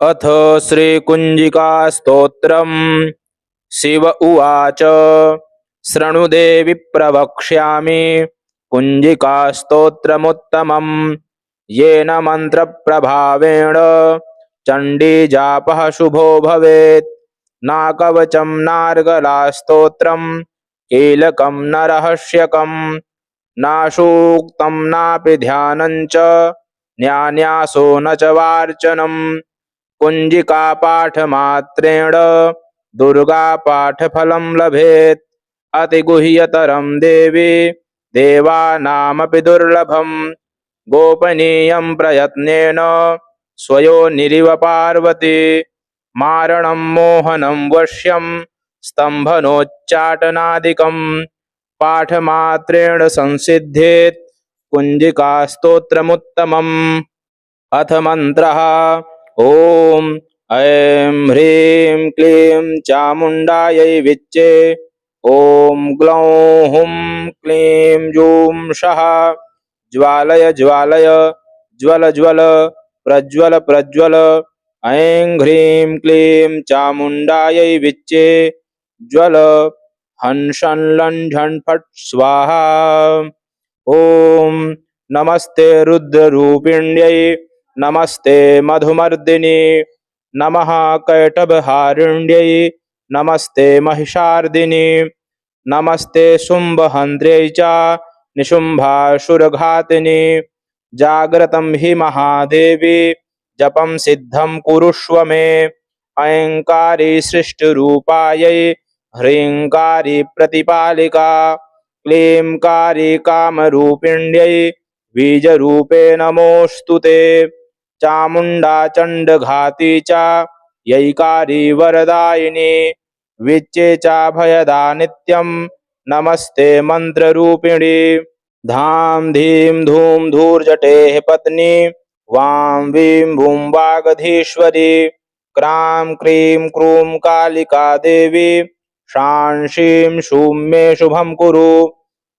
अथ श्रीकुञ्जिकास्तोत्रम्। शिव उवाच। शृणुदेवि प्रवक्ष्यामि कुञ्जिकास्तोत्रमुत्तमम्। येन मन्त्रप्रभावेण चण्डीजापः शुभो भवेत्। न कवचं नार्गलास्तोत्रम् कीलकं न रहस्यकम् न सूक्तं नापि ध्यानं च न्यान्यासो न च वार्चनम्। कुञ्जिका पाठमात्रेण दुर्गा पाठफलं लभेत्। अतिगुह्यतरं देवी देवानामपि दुर्लभम्। गोपनीयं प्रयत्नेन स्वयोनिरिव पार्वती। मारणं मोहनं वश्यं स्तम्भनोच्चाटनादिकम्। पाठमात्रेण संसिद्धेत् कुञ्जिकास्तोत्रमुत्तमम्। अथ मन्त्रः। ॐ ऐं ह्रीं क्लीं चामुण्डायै विच्चे। ॐ ग्लौं हुं क्लीं जूं सः ज्वालय ज्वालय ज्वल ज्वल प्रज्वल प्रज्वल। ऐं ह्रीं क्लीं चामुण्डायै विच्चे ज्वल हंसं लण्ठन् फट् स्वाहा। ॐ नमस्ते रुद्ररूपिण्यै नमस्ते मधुमर्दिनी नमः कैटभहारिण्यै नमस्ते महिषार्दिनी नमस्ते शुम्भहन्त्र्यै च निशुम्भासुरघातिनी। जाग्रतं हि महादेवी जपं सिद्धं कुरुष्व मे। ऐङ्कारी सृष्टिरूपायै ह्रीङ्कारी प्रतिपालिका क्लींकारी कामरूपिण्यै बीजरूपे नमोऽस्तु ते। चामुण्डा चण्डघाती च यैकारी वरदायिनी विच्चे च भयदा नित्यं नमस्ते मन्त्ररूपिणी। धां धीं धूं धूर्जटेः पत्नी वां वीं भूं वागधीश्वरी। क्रां क्रीं क्रूं कालिका देवी शां शीं शूं मे शुभं कुरु।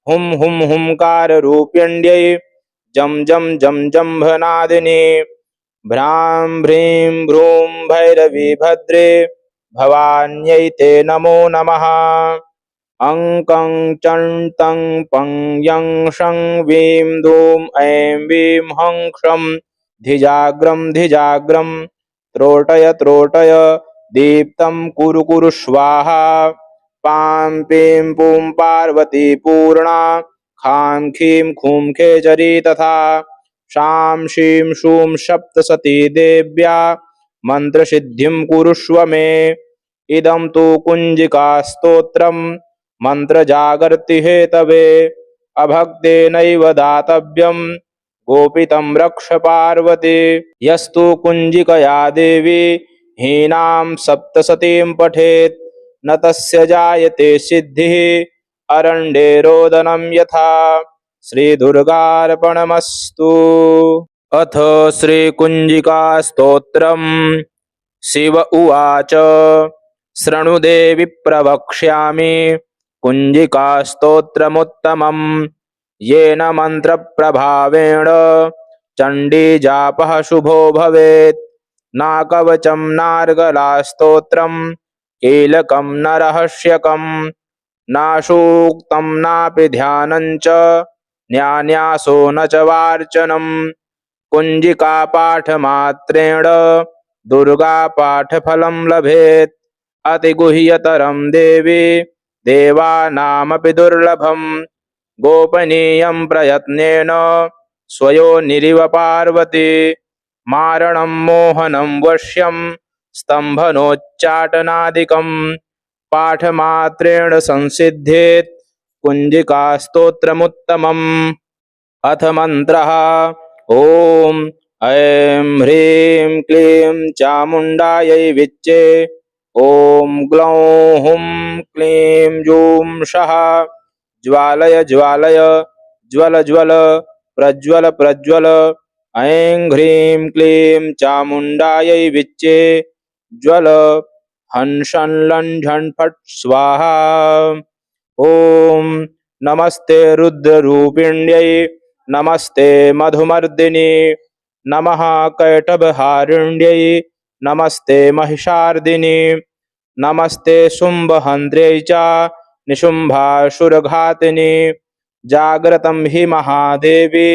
हुं हुं हुंकाररूपिण्यै जं जं जं जम्भनादिनी। भ्रां भ्रीं भ्रूं भैरवी भद्रे भवान्यै ते नमो नमः। अङ्कं चं तं पं यं शं वीं धूं ऐं वीं हं क्षं धिजाग्रं धिजाग्रं त्रोटय त्रोटय दीप्तं कुरु कुरु स्वाहा। पां पीं पूं पार्वती पूर्णा खां खीं खूं खेचरी तथा। शां शीं शूं सप्तसती देव्या मन्त्रसिद्धिं कुरुष्व मे। इदं तु कुञ्जिकास्तोत्रम् मन्त्रजागर्ति हेतवे। अभक्तेनैव दातव्यं गोपितं रक्ष पार्वती। यस्तु कुञ्जिकया देवी हीनां सप्तसतीं पठेत् न तस्य जायते सिद्धिः अरण्ये रोदनं यथा। श्रीदुर्गार्पणमस्तु। अथ श्रीकुञ्जिकास्तोत्रम्। शिव उवाच। शृणुदेवि प्रवक्ष्यामि कुञ्जिकास्तोत्रमुत्तमम्। येन मन्त्रप्रभावेण चण्डीजापः शुभो भवेत्। न कवचं नार्गलास्तोत्रम् कीलकं न रहस्यकम् न सूक्तं नापि ध्यानं च न्यान्यासो न च वार्चनम्। कुञ्जिका पाठमात्रेण दुर्गा पाठफलं लभेत्। अतिगुह्यतरं देवी देवानामपि दुर्लभम्। गोपनीयं प्रयत्नेन स्वयोनिरिव पार्वती। मारणं मोहनं वश्यं स्तम्भनोच्चाटनादिकम्। पाठमात्रेण संसिद्धेत् कुञ्जिकास्तोत्रमुत्तमम्। अथ मन्त्रः। ॐ ऐं ह्रीं क्लीं चामुण्डायै विच्चे। ॐ ग्लौं हुं क्लीं जूं सः ज्वालय ज्वालय ज्वल ज्वल प्रज्वल प्रज्वल। ऐं ह्रीं क्लीं चामुण्डायै विच्चे ज्वल हंसं लण्ठन् फट् स्वाहा। ॐ नमस्ते रुद्ररूपिण्यै नमस्ते मधुमर्दिनी नमः कैटभहारिण्यै नमस्ते महिषार्दिनि नमस्ते शुम्भहन्त्र्यै च निशुम्भासुरघातिनि जाग्रतं हि महादेवी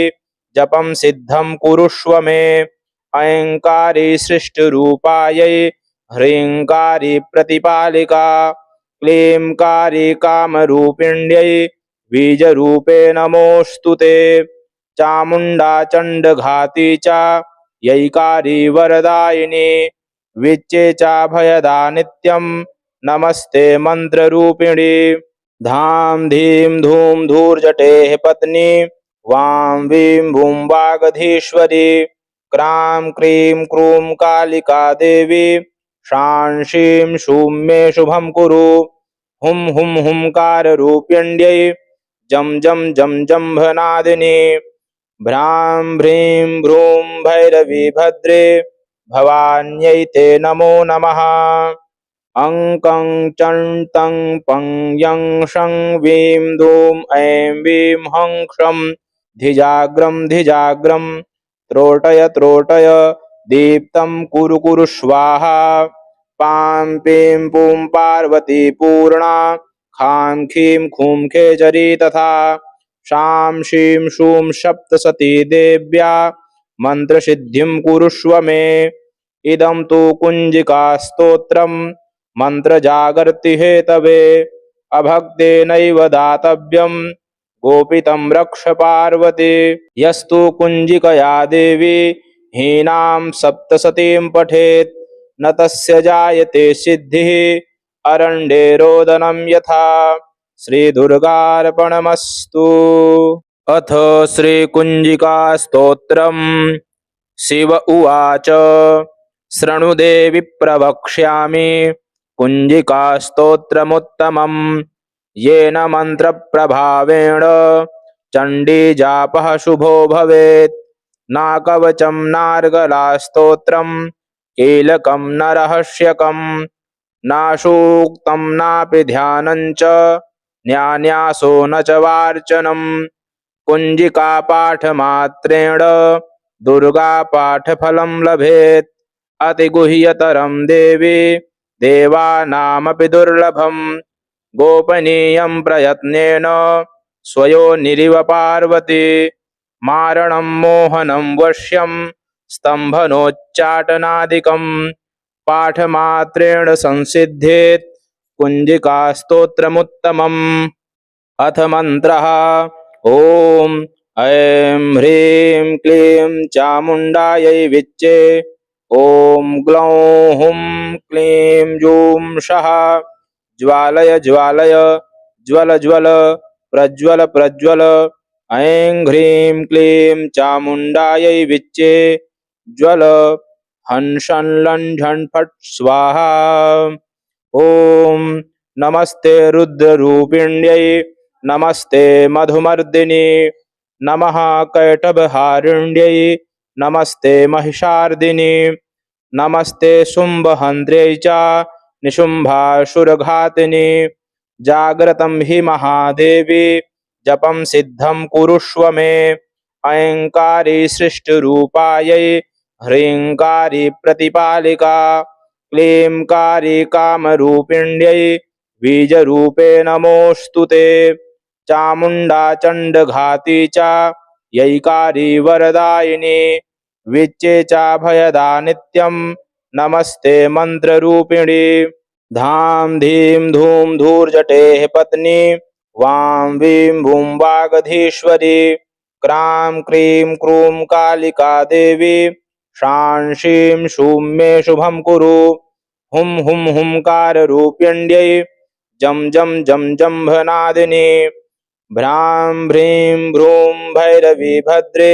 जपं सिद्धं कुरुष्व मे ऐङ्कारी सृष्टिरूपायै ह्रीङ्कारी प्रतिपालिका क्लींकारी कामरूपिण्यै बीजरूपे नमोऽस्तु ते चामुण्डा चण्डघाती च यैकारी वरदायिनी विच्चे चाभयदा नित्यं नमस्ते मन्त्ररूपिणी धाम धीम धूम धूर्जटेः पत्नी वां वीं भूं वागधीश्वरी क्रां क्रीं क्रूं कालिका देवी शां शीं शूं मे शुभं कुरु हुं हुं हुंकाररूपिण्यै जं जं जं जम्भनादिनी भ्रां भ्रीं भ्रूं भैरवी भद्रे भवान्यै ते नमो नमः अंकं चं तं पं यं शं वीं दूं ऐं वीं हं क्षं धिजाग्रं त्रोटय त्रोटय दीप्तं कुरु कुरु स्वाहा पां पीं पूं पार्वती पूर्णा खां खीं खूं खेचरी तथा शां शीं शूं सप्तसती देव्या मन्त्रसिद्धिं कुरुष्व मे इदं तु कुञ्जिकास्तोत्रम् मन्त्रजागर्ति हेतवे अभक्तेनैव दातव्यं गोपितं रक्ष पार्वती यस्तु कुञ्जिकया देवी हीनां सप्तसतीं पठेत् न तस्य जायते सिद्धिः अरण्ये रोदनं यथा श्रीदुर्गार्पणमस्तु। अथ श्रीकुञ्जिकास्तोत्रम् शिव उवाच शृणुदेवि प्रवक्ष्यामि कुञ्जिकास्तोत्रमुत्तमम् येन मन्त्रप्रभावेण चण्डीजापः शुभो भवेत् न कवचं नार्गलास्तोत्रं कीलकं न रहस्यकं न सूक्तं नापि ध्यानं च न्यान्यासो न च वार्चनं कुञ्जिकापाठमात्रेण दुर्गापाठफलं लभेत् अतिगुह्यतरं देवी देवानामपि दुर्लभं गोपनीयं प्रयत्नेन स्वयोनिरिव पार्वती मारणं मोहनं वश्यं स्तम्भनोच्चाटनादिकं पाठमात्रेण संसिद्धेत् कुञ्जिकास्तोत्रमुत्तमम्। अथ मन्त्रः ॐ ऐं ह्रीं क्लीं चामुण्डायै विच्चे ॐ ग्लौं हुं क्लीं जूं सः ज्वालय ज्वालय ज्वल ज्वल प्रज्वल प्रज्वल ऐं ह्रीं क्लीं चामुण्डायै विच्चे ज्वल हंसं लण्ठन् फट् स्वाहा ॐ नमस्ते रुद्ररूपिण्यै नमस्ते मधुमर्दिनी नमः कैटभहारिण्यै नमस्ते महिषार्दिनि नमस्ते शुम्भहन्त्र्यै च निशुम्भासुरघातिनि जाग्रतं हि महादेवी जपं सिद्धं कुरुष्व मे ऐङ्कारी सृष्टिरूपायै ह्रीङ्कारी प्रतिपालिका क्लींकारी कामरूपिण्यै बीजरूपे नमोऽस्तु ते चामुण्डा चण्डघाती च यैकारी वरदायिनी विच्चे चाभयदा नित्यं नमस्ते मन्त्ररूपिणी धाम धीम धूम धूर्जटेः पत्नी वां वीं भूं वागधीश्वरी क्रां क्रीं क्रूं कालिका देवी शां शीं शूं मे शुभं कुरु हुं हुं हुंकाररूपिण्यै जं जं जं जम्भनादिनी भ्रां भ्रीं भ्रूं भैरवी भद्रे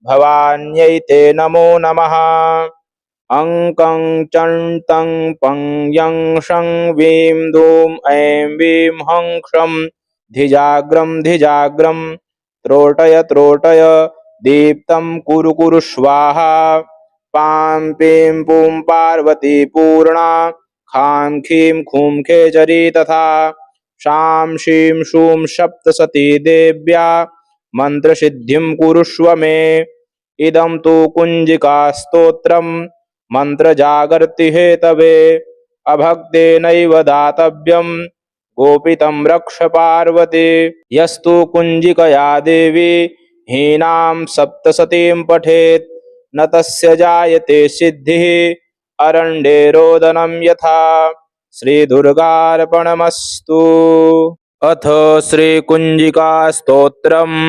भवान्यै ते नमो नमः अंकं चं तं पं यं शं वीं दूं ऐं वीं हं क्षं धिजाग्रं त्रोटय त्रोटय दीप्तं कुरु कुरु स्वाहा पां पीं पूं पार्वती पूर्णा खां खीं खूं खेचरी तथा शां शीं शूं सप्तसती देव्या मन्त्रसिद्धिं कुरुष्व मे इदं तु कुञ्जिकास्तोत्रम् मंत्र जागर्ति हेतवे अभक्तेनैव दातव्यं गोपितं रक्ष पार्वती यस्तु कुञ्जिकया देवी हीनां सप्तशतीं पठेत् न तस्य जायते सिद्धिः अरण्ये रोदनं यथा श्रीदुर्गार्पणमस्तु। अथ श्रीकुञ्जिका स्तोत्रम्।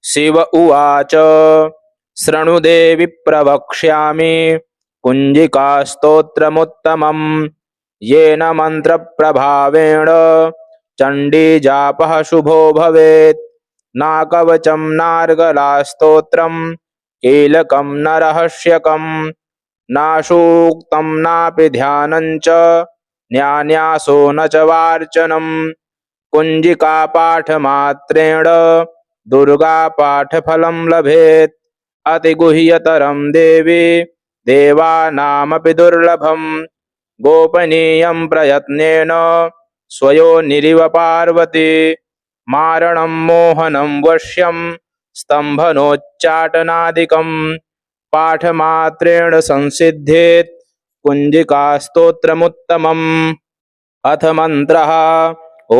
शिव उवाच शृणुदेवि प्रवक्ष्यामि कुञ्जिका स्तोत्रमुत्तमम् येन मन्त्रप्रभावेण चण्डीजापः शुभो भवेत् न कवचं नार्गला स्तोत्रम् कीलकं न रहस्यकं न सूक्तं नापि ध्यानं च न्यान्यासो न च वार्चनम् कुञ्जिका पाठमात्रेण दुर्गा पाठफलं लभेत् अतिगुह्यतरं देवी देवानामपि दुर्लभम् गोपनीयं प्रयत्नेन स्वयोनिरिव पार्वती मारणं मोहनं वश्यं स्तम्भनोच्चाटनादिकं पाठमात्रेण संसिद्धेत् कुञ्जिका स्तोत्रमुत्तमम्। अथ मन्त्रः। ॐ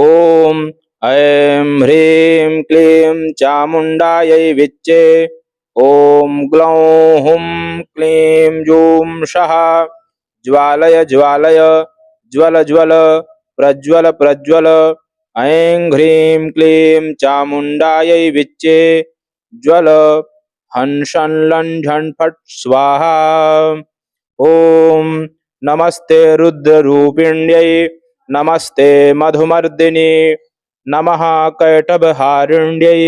ऐं ह्रीं क्लीं चामुण्डायै विच्चे ॐ ग्लौं हुं क्लीं जूं सः ज्वालय ज्वालय ज्वल ज्वल प्रज्वल प्रज्वल ऐं ह्रीं क्लीं चामुण्डायै विच्चे ज्वल हंसं लंझन् फट् स्वाहा। ॐ नमस्ते रुद्ररूपिण्यै नमस्ते मधुमर्दिनी नमः कैटभहारिण्यै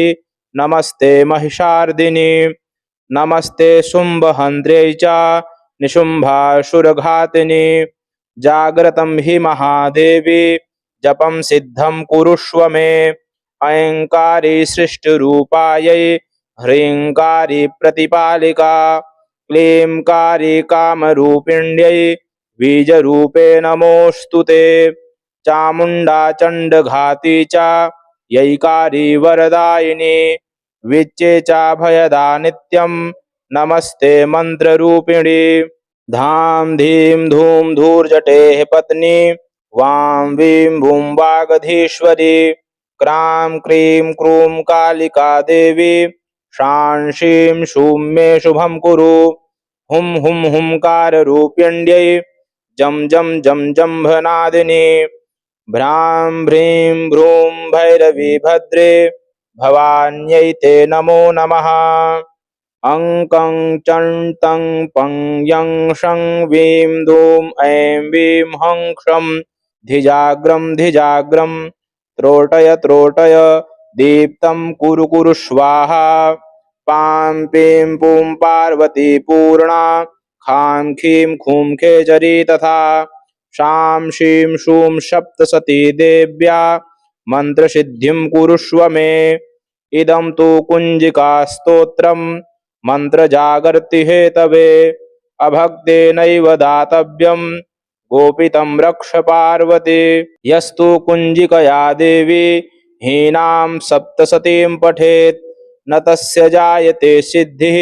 नमस्ते महिषार्दिनी नमस्ते शुम्भहन्त्र्यै च निशुम्भासुरघातिनी जाग्रतं हि महादेवी जपं सिद्धं कुरुष्व मे ऐङ्कारी सृष्टिरूपायै ह्रीङ्कारी प्रतिपालिका क्लींकारी कामरूपिण्यै बीजरूपे नमोऽस्तु ते चामुण्डा चण्डघाती च यैकारी वरदायिनी विच्चे च भयदा नित्यं नमस्ते मन्त्ररूपिणी धाम धीम धूम धूर्जटेः पत्नी वां वीं भूं वागधीश्वरी क्रां क्रीं क्रूं कालिका देवी शां शीं शूं मे शुभं कुरु हुं हुं हुंकाररूपिण्यै जं जं जं जम्भनादिनी भ्रां भ्रीं भ्रूं भैरवी भद्रे भवान्यै ते नमो नमः अंकं चं तं पं यं शं वीं दूं ऐं वीं हं क्षं धिजाग्रं धिजाग्रं त्रोटय त्रोटय दीप्तं कुरु कुरु स्वाहा पां पीं पूं पार्वती पूर्णा खां खीं खूं खेचरी तथा शां शीं शूं सप्तशती देव्या मन्त्रसिद्धिं कुरुष्व मे इदं तु कुञ्जिका स्तोत्रम् मन्त्रजागर्ति हेतवे अभक्तेनैव दातव्यं गोपितं रक्ष पार्वती यस्तु कुञ्जिकया देवी हीनां सप्तशतीं पठेत् न तस्य जायते सिद्धिः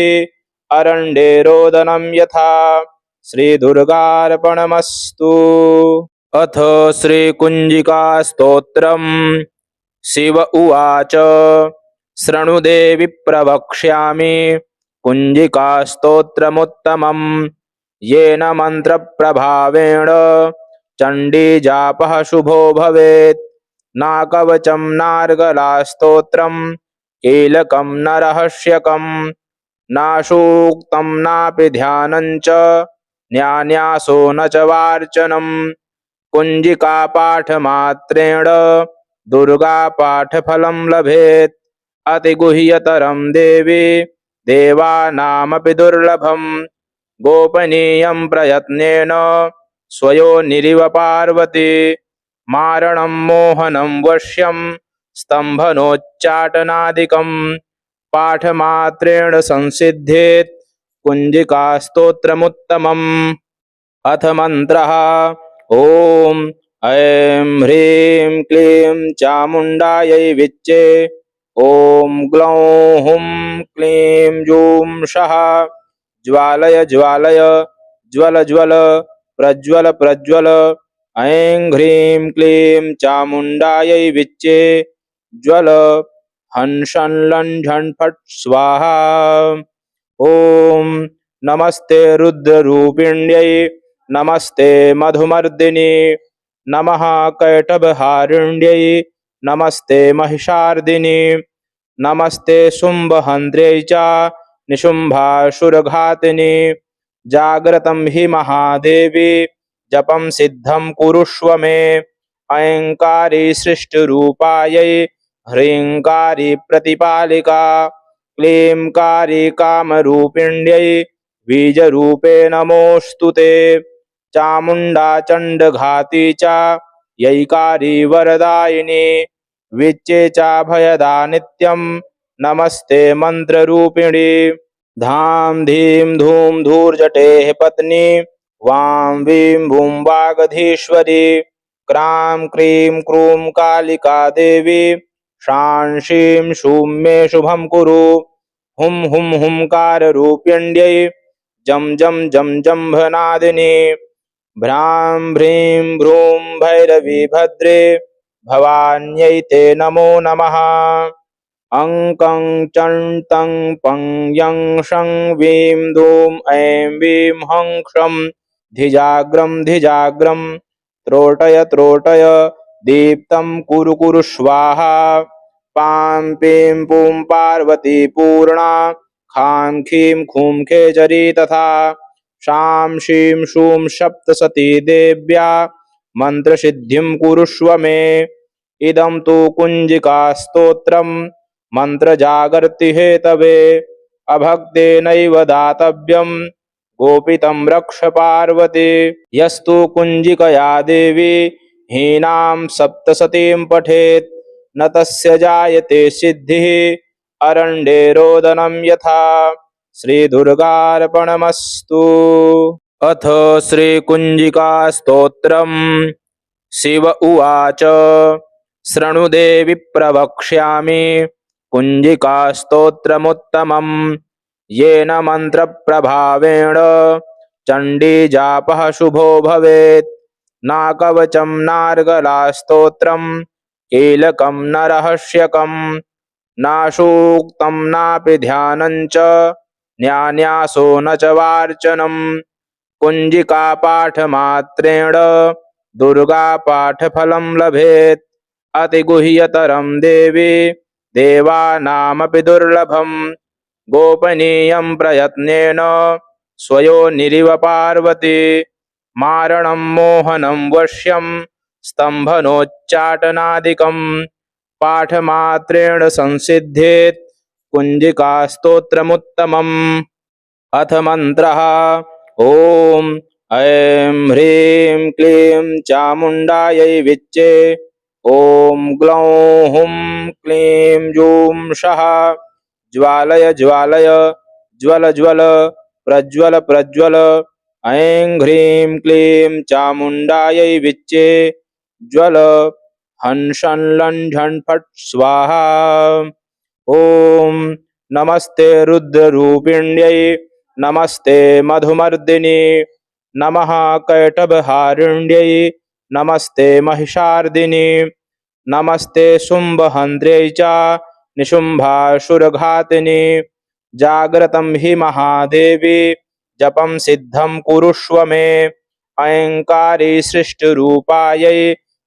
अरण्ये रोदनं यथा श्रीदुर्गार्पणमस्तु। अथ श्रीकुञ्जिका स्तोत्रम्। शिव उवाच शृणुदेवि प्रवक्ष्यामि कुञ्जिका स्तोत्रमुत्तमम् येन मन्त्रप्रभावेण चण्डीजापः शुभो भवेत् न कवचं नार्गला स्तोत्रम् कीलकं न रहस्यकं न सूक्तं नापि ध्यानं च न्यान्यासो न च वार्चनम् कुञ्जिका पाठमात्रेण दुर्गा पाठफलं लभेत् अतिगुह्यतरं देवी देवानामपि दुर्लभम् गोपनीयं प्रयत्नेन स्वयोनिरिव पार्वती मारणं मोहनं वश्यं स्तम्भनोच्चाटनादिकं पाठमात्रेण संसिद्धेत् कुञ्जिका स्तोत्रमुत्तमम्। अथ मन्त्रः। ॐ ऐं ह्रीं क्लीं चामुण्डायै विच्चे ॐ ग्लौं हुं क्लीं जूं सः ज्वालय ज्वालय ज्वल ज्वल प्रज्वल प्रज्वल। ऐं ह्रीं क्लीं चामुण्डायै विच्चे ज्वल हंसं लं झं फट् स्वाहा। ॐ नमस्ते रुद्ररूपिण्यै नमस्ते मधुमर्दिनी नमः कैटभहारिण्यै नमस्ते महिषार्दिनी नमस्ते शुम्भहन्त्र्यै च निशुम्भासुरघातिनी। जाग्रतं हि महादेवी जपं सिद्धं कुरुष्व मे। ऐंकारी सृष्टिरूपायै ह्रींकारी प्रतिपालिका क्लींकारी कामरूपिण्यै बीजरूपे नमोऽस्तु ते। चामुण्डा चण्डघाती च यैकारी वरदायिनी विच्चे चाभयदा नित्यं नमस्ते मन्त्ररूपिणी। धाम धीम धूम धूर्जटेः पत्नी वां वीं भूं वागधीश्वरी। क्रां क्रीं क्रूं कालिका देवी शां शीं शूं मे शुभं कुरु। हुं हुं हुंकाररूपिण्यै जं जं जं जम्भनादिनी। भ्रां भ्रीं भ्रूं भैरवी भद्रे भवान्यै ते नमो नमः। अंकं चं तं पं यं शं वीं दूं ऐं वीं हं क्षं धिजाग्रं धिजाग्रं त्रोटय त्रोटय दीप्तं कुरु कुरु स्वाहा। पां पीं पूं पार्वती पूर्णा खां खीं खूं खेचरी तथा। शां शीं शूं सप्तसती देव्या मन्त्रसिद्धिं कुरुष्व मे। इदं तु कुञ्जिकास्तोत्रम् मन्त्रजागर्ति हेतवे अभक्तेनैव दातव्यं गोपितं रक्ष पार्वती। यस्तु कुञ्जिकया देवी हीनां सप्तसतीं पठेत् न तस्य जायते सिद्धिः अरण्ये रोदनं यथा। श्रीदुर्गार्पणमस्तु। अथ श्रीकुञ्जिकास्तोत्रम्। शिव उवाच शृणुदेवि प्रवक्ष्यामि कुञ्जिकास्तोत्रमुत्तमम् येन मन्त्रप्रभावेण चण्डीजापः शुभो भवेत्। न कवचं नार्गलास्तोत्रं कीलकं न रहस्यकं न सूक्तं नापि ध्यानं च न्यान्यासो न च वार्चनं। कुञ्जिकापाठमात्रेण दुर्गापाठफलं लभेत्। अतिगुह्यतरं देवी देवानामपि दुर्लभम्। गोपनीयं प्रयत्नेन स्वयोनिरिव पार्वती। मारणं मोहनं वश्यं स्तम्भनोच्चाटनादिकं पाठमात्रेण संसिद्धेत् कुञ्जिकास्तोत्रमुत्तमम्। अथ मन्त्रः। ॐ ऐं ह्रीं क्लीं चामुण्डायै विच्चे ॐ ग्लौं हुं क्लीं जूं सः ज्वालय ज्वालय ज्वल ज्वल प्रज्वल प्रज्वल। ऐं ह्रीं क्लीं चामुण्डायै विच्चे ज्वल हंसं लं झं फट् स्वाहा। ॐ नमस्ते रुद्ररूपिण्यै नमस्ते मधुमर्दिनी नमः कैटभहारिण्यै नमस्ते महिषार्दिनी नमस्ते शुम्भहन्त्र्यै च निशुम्भासुरघातिनी। जाग्रतं हि महादेवी जपं सिद्धं कुरुष्व मे। ऐंकारी सृष्टिरूपायै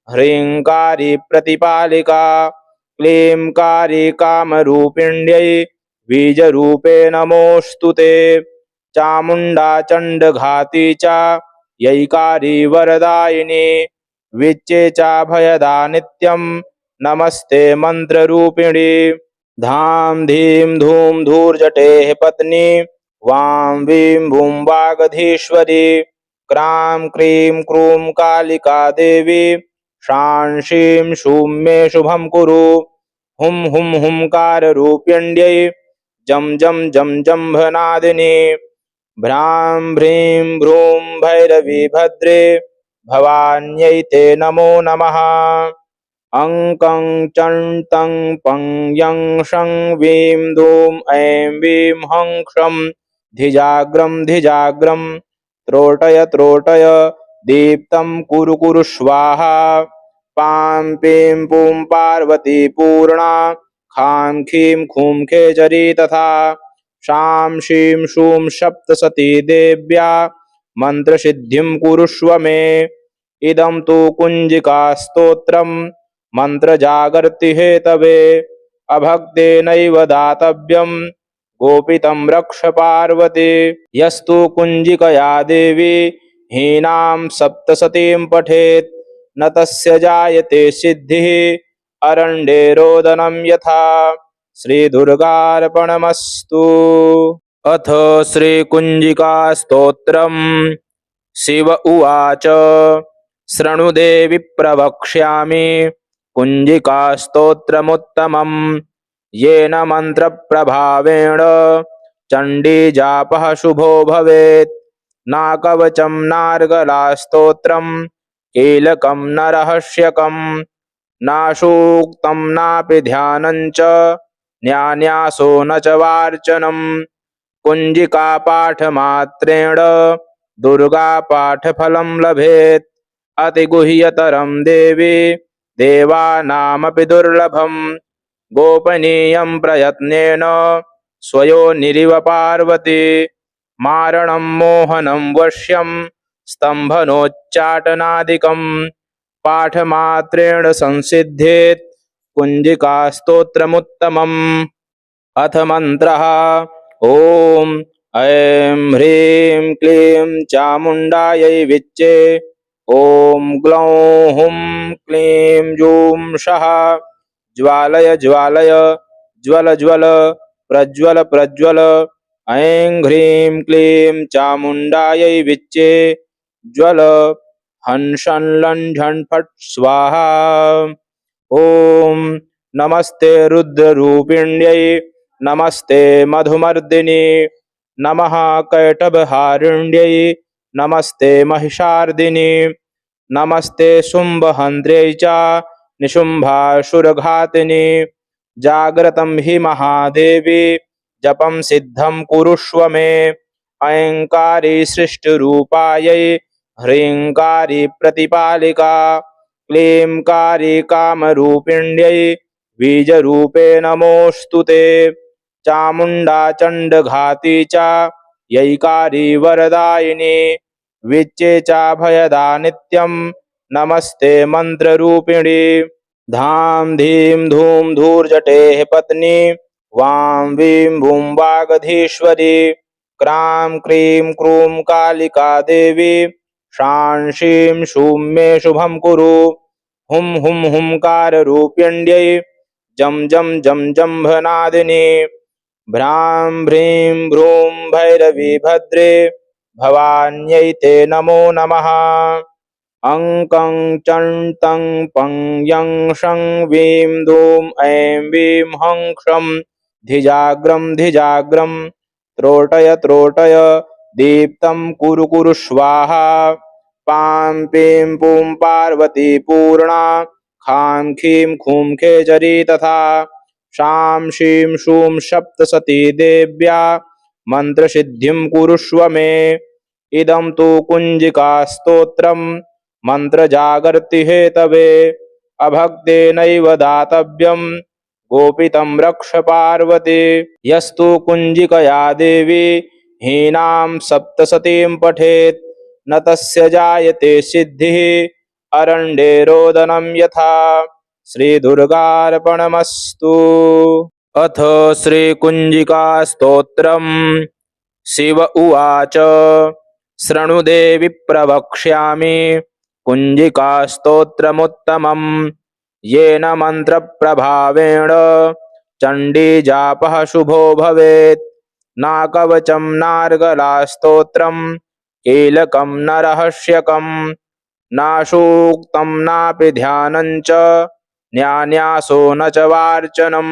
ह्रींकारी प्रतिपालिका क्लींकारी कामरूपिण्यै बीजरूपे नमोऽस्तु ते। चामुण्डा चण्डघाती च यैकारी वरदायिनी विच्चे चाभयदा नित्यं नमस्ते मन्त्ररूपिणी। धाम धीम धूम धूर्जटेः पत्नी वां वीं भूं वागधीश्वरी। क्रां क्रीं क्रूं कालिका देवी शां शीं शूं मे शुभं कुरु। हुं हुं हुंकाररूपिण्यै जं जं जं जम्भनादिनी। भ्रां भ्रीं भ्रूं भैरवी भद्रे भवान्यै ते नमो नमः। अंकं चं तं पं यं शं वीं दूं ऐं वीं हं क्षं धिजाग्रं धिजाग्रं त्रोटय त्रोटय दीप्तं कुरु कुरु स्वाहा पां पीं पूं पार्वती पूर्णा खां खीं खूं खेचरी तथा शां शीं शूं सप्तसती देव्या मन्त्रसिद्धिं कुरुष्व मे इदं तु कुञ्जिकास्तोत्रं मन्त्रजागर्ति हेतवे अभक्तेनैव दातव्यं गोपितं रक्ष पार्वती यस्तु कुञ्जिकया देवी हीनां सप्तसतीं पठेत् न तस्य जायते सिद्धिः अरण्ये रोदनं यथा श्रीदुर्गार्पणमस्तु। अथ श्रीकुञ्जिकास्तोत्रम् शिव उवाच शृणुदेवि प्रवक्ष्यामि कुञ्जिकास्तोत्रमुत्तमम् येन मन्त्रप्रभावेण चण्डीजापः शुभो भवेत् न कवचं नार्गलास्तोत्रं कीलकं न रहस्यकं न सूक्तं नापि ध्यानं च न्यान्यासो न च वार्चनं कुञ्जिकापाठमात्रेण दुर्गापाठफलं लभेत् अतिगुह्यतरं देवी देवानामपि दुर्लभम् गोपनीयं प्रयत्नेन स्वयोनिरिव पार्वती मारणं मोहनं वश्यं स्तम्भनोच्चाटनादिकं पाठमात्रेण संसिद्धेत् कुञ्जिकास्तोत्रमुत्तमम्। अथ मन्त्रः ॐ ऐं ह्रीं क्लीं चामुण्डायै विच्चे ॐ ग्लौं हुं क्लीं जूं सः ज्वालय ज्वालय ज्वल ज्वल प्रज्वल प्रज्वल ऐं ह्रीं क्लीं चामुण्डायै विच्चे ज्वल हंसन लंझन फट् स्वाहा ॐ नमस्ते रुद्ररूपिण्यै नमस्ते मधुमर्दिनी नमः कैटभहारिण्यै नमस्ते महिषार्दिनी नमस्ते शुम्भहन्त्र्यै च निशुम्भासुरघातिनी जाग्रतं हि महादेवी जपं सिद्धं कुरुष्व मे ऐङ्कारी सृष्टिरूपायै ह्रीङ्कारी प्रतिपालिका क्लींकारी कामरूपिण्यै बीजरूपे नमोऽस्तु ते चामुण्डा चण्डघाती च यैकारी वरदायिनी विच्चे च भयदा नित्यं नमस्ते मन्त्ररूपिणी धाम धीम धूम धूर्जटेः पत्नी वां वीं भूं वागधीश्वरी क्रां क्रीं क्रूं कालिका देवी शां शीं शूं मे शुभं कुरु हुं हुं हुंकाररूपिण्यै जं जं जं जम्भनादिनी भ्रां भ्रीं भ्रूं भैरवी भद्रे भवान्यै ते नमो नमः अंकं चं तं पं यं शं वीं धूं ऐं वीं हं क्षं धिजाग्रं त्रोटय त्रोटय दीप्तं कुरु कुरु स्वाहा पां पीं पूं पार्वती पूर्णा खां खीं खूं खेचरी तथा शां शीं शूं सप्तसती देव्या मन्त्रसिद्धिं कुरुष्व मे इदं तु कुञ्जिकास्तोत्रं मन्त्रजागर्ति हेतवे अभक्तेनैव दातव्यं गोपितं रक्ष पार्वती यस्तु कुञ्जिकया देवी हीनां सप्तसतीं पठेत् न तस्य जायते सिद्धिः अरण्ये रोदनं यथा श्रीदुर्गार्पणमस्तु। अथ श्रीकुञ्जिकास्तोत्रम् शिव उवाच शृणुदेवि प्रवक्ष्यामि कुञ्जिकास्तोत्रमुत्तमम् येन मन्त्रप्रभावेण चण्डीजापः शुभो भवेत् न कवचं नार्गलास्तोत्रं कीलकं न रहस्यकं न सूक्तं नापि ध्यानं च न्यान्यासो न च वार्चनं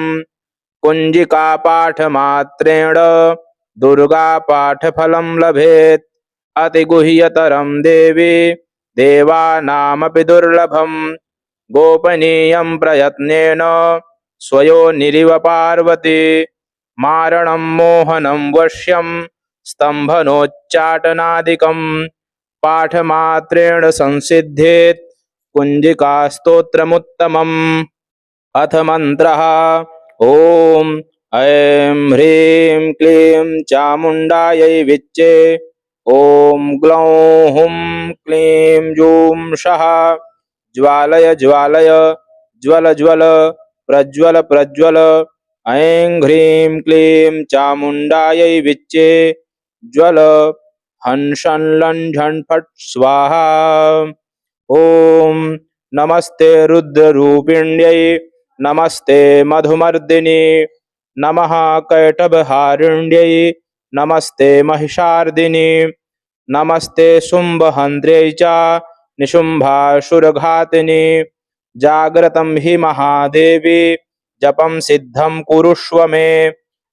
कुञ्जिकापाठमात्रेण दुर्गापाठफलं लभेत् अतिगुह्यतरं देवी देवानामपि दुर्लभम् गोपनीयं प्रयत्नेन स्वयोनिरिव पार्वती मारणं मोहनं वश्यं स्तम्भनोच्चाटनादिकं पाठमात्रेण संसिद्धेत् कुञ्जिकास्तोत्रमुत्तमम्। अथ मन्त्रः। ॐ ऐं ह्रीं क्लीं चामुण्डायै विच्चे। ॐ ग्लौं हुं क्लीं जूं सः ज्वालय ज्वालय ज्वल ज्वल प्रज्वल प्रज्वल। ऐं ह्रीं क्लीं चामुण्डायै विच्चे ज्वल हंसं लंझन् फट् स्वाहा। ॐ नमस्ते रुद्ररूपिण्यै नमस्ते मधुमर्दिनी नमः कैटभहारिण्यै नमस्ते महिषार्दिनी नमस्ते शुम्भहन्त्र्यै च निशुम्भासुरघातिनी। जाग्रतं हि महादेवी जपं सिद्धं कुरुष्व मे।